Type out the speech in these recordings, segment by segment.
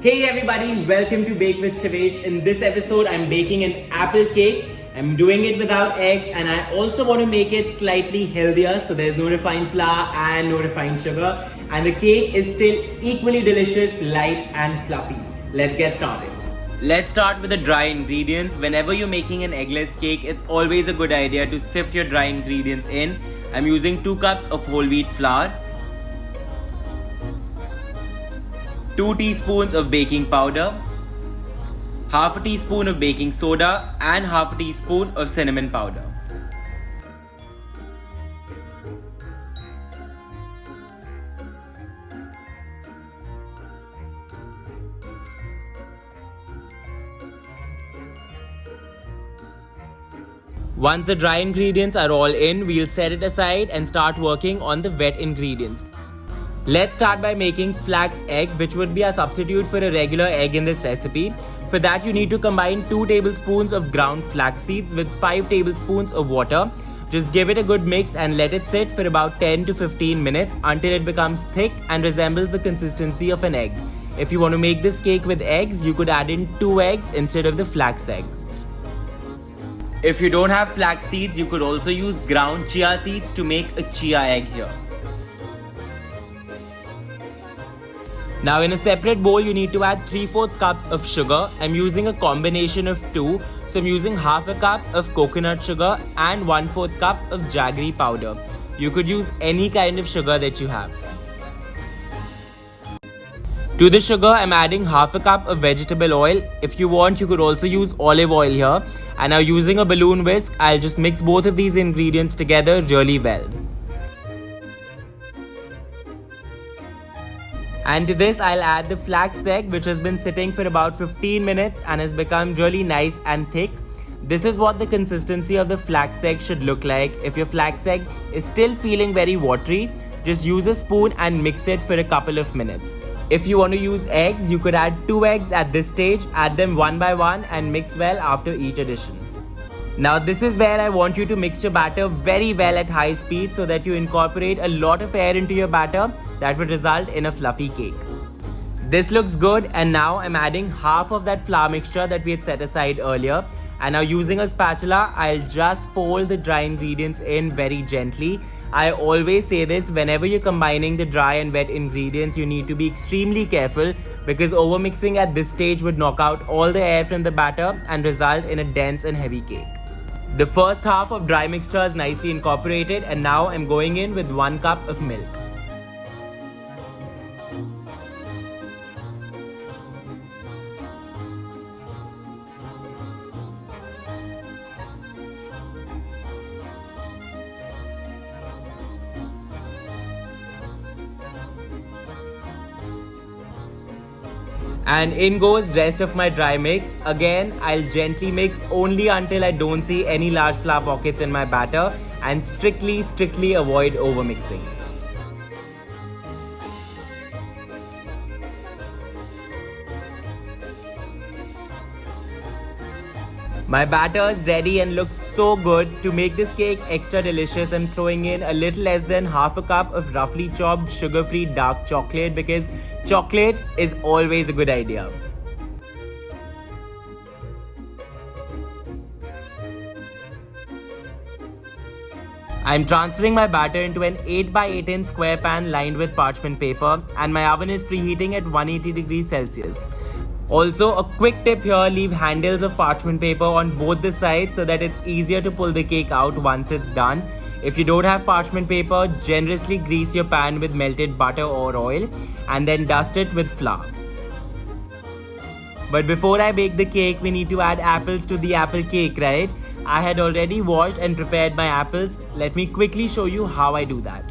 Hey everybody, welcome to Bake with Shivesh. In this episode, I'm baking an apple cake. I'm doing it without eggs and I also want to make it slightly healthier so there's no refined flour and no refined sugar. And the cake is still equally delicious, light and fluffy. Let's get started. Let's start with the dry ingredients. Whenever you're making an eggless cake, it's always a good idea to sift your dry ingredients in. I'm using 2 cups of whole wheat flour, 2 teaspoons of baking powder, half a teaspoon of baking soda and half a teaspoon of cinnamon powder. Once the dry ingredients are all in, we'll set it aside and start working on the wet ingredients. Let's start by making flax egg, which would be a substitute for a regular egg in this recipe. For that, you need to combine 2 tablespoons of ground flax seeds with 5 tablespoons of water. Just give it a good mix and let it sit for about 10 to 15 minutes until it becomes thick and resembles the consistency of an egg. If you want to make this cake with eggs, you could add in 2 eggs instead of the flax egg. If you don't have flax seeds, you could also use ground chia seeds to make a chia egg here. Now in a separate bowl, you need to add 3/4 cups of sugar. I'm using a combination of 2. So I'm using half a cup of coconut sugar and 1/4 cup of jaggery powder. You could use any kind of sugar that you have. To the sugar, I'm adding half a cup of vegetable oil. If you want, you could also use olive oil here. And now using a balloon whisk, I'll just mix both of these ingredients together really well. And to this, I'll add the flax egg, which has been sitting for about 15 minutes and has become really nice and thick. This is what the consistency of the flax egg should look like. If your flax egg is still feeling very watery, just use a spoon and mix it for a couple of minutes. If you want to use eggs, you could add 2 eggs at this stage, add them one by one and mix well after each addition. Now this is where I want you to mix your batter very well at high speed so that you incorporate a lot of air into your batter that would result in a fluffy cake. This looks good and now I'm adding half of that flour mixture that we had set aside earlier. And now using a spatula, I'll just fold the dry ingredients in very gently. I always say this, whenever you're combining the dry and wet ingredients, you need to be extremely careful because overmixing at this stage would knock out all the air from the batter and result in a dense and heavy cake. The first half of dry mixture is nicely incorporated and now I'm going in with 1 cup of milk. And in goes rest of my dry mix. Again, I'll gently mix only until I don't see any large flour pockets in my batter and strictly avoid overmixing. My batter is ready and looks so good. To make this cake extra delicious, I'm throwing in a little less than half a cup of roughly chopped sugar-free dark chocolate because chocolate is always a good idea. I'm transferring my batter into an 8 by 8 inch square pan lined with parchment paper and my oven is preheating at 180 degrees Celsius. Also, a quick tip here, leave handles of parchment paper on both the sides so that it's easier to pull the cake out once it's done. If you don't have parchment paper, generously grease your pan with melted butter or oil and then dust it with flour. But before I bake the cake, we need to add apples to the apple cake, right? I had already washed and prepared my apples. Let me quickly show you how I do that.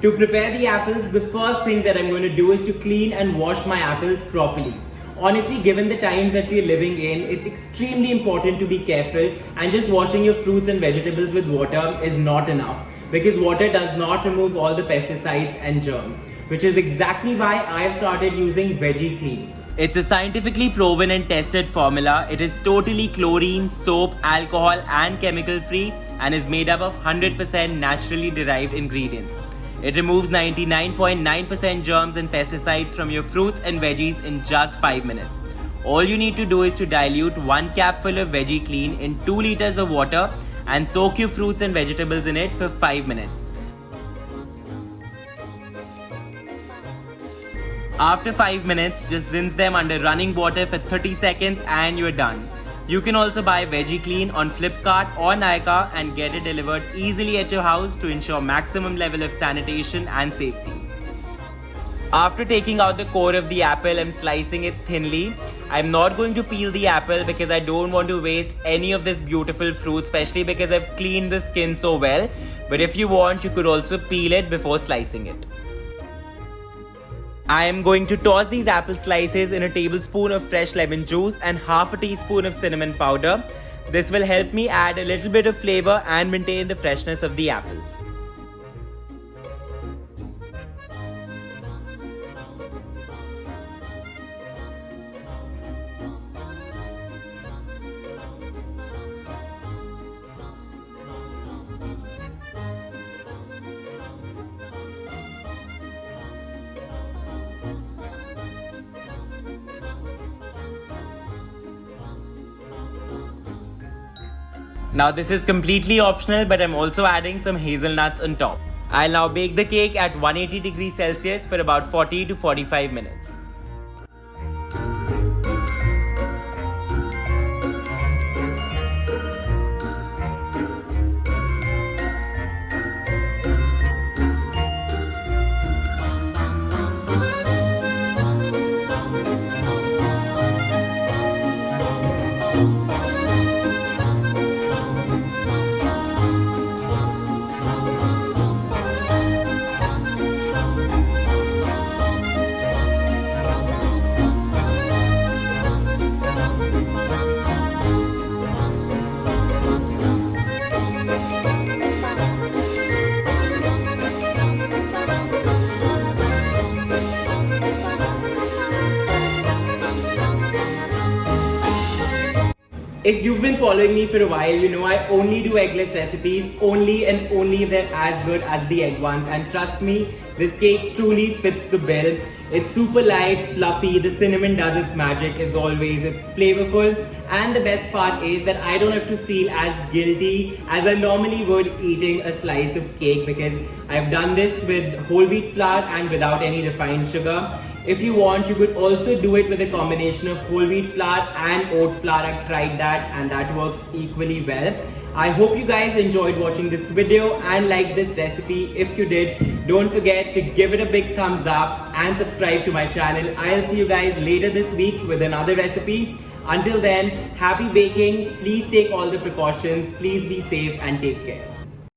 To prepare the apples, the first thing that I'm going to do is to clean and wash my apples properly. Honestly, given the times that we are living in, it's extremely important to be careful and just washing your fruits and vegetables with water is not enough because water does not remove all the pesticides and germs, which is exactly why I've started using Veggie Clean. It's a scientifically proven and tested formula. It is totally chlorine, soap, alcohol and chemical free and is made up of 100% naturally derived ingredients. It removes 99.9% germs and pesticides from your fruits and veggies in just 5 minutes. All you need to do is to dilute 1 capful of Veggie Clean in 2 liters of water and soak your fruits and vegetables in it for 5 minutes. After 5 minutes, just rinse them under running water for 30 seconds and you're done. You can also buy Veggie Clean on Flipkart or Nykaa and get it delivered easily at your house to ensure maximum level of sanitation and safety. After taking out the core of the apple, I'm slicing it thinly. I'm not going to peel the apple because I don't want to waste any of this beautiful fruit, especially because I've cleaned the skin so well. But if you want, you could also peel it before slicing it. I am going to toss these apple slices in a tablespoon of fresh lemon juice and half a teaspoon of cinnamon powder. This will help me add a little bit of flavor and maintain the freshness of the apples. Now this is completely optional, but I'm also adding some hazelnuts on top. I'll now bake the cake at 180 degrees Celsius for about 40 to 45 minutes. If you've been following me for a while, you know I only do eggless recipes, only and only if they're as good as the egg ones. And trust me, this cake truly fits the bill. It's super light, fluffy, the cinnamon does its magic as always, it's flavorful, and the best part is that I don't have to feel as guilty as I normally would eating a slice of cake because I've done this with whole wheat flour and without any refined sugar. If you want, you could also do it with a combination of whole wheat flour and oat flour. I've tried that and that works equally well. I hope you guys enjoyed watching this video and liked this recipe. If you did, don't forget to give it a big thumbs up and subscribe to my channel. I'll see you guys later this week with another recipe. Until then, happy baking. Please take all the precautions. Please be safe and take care.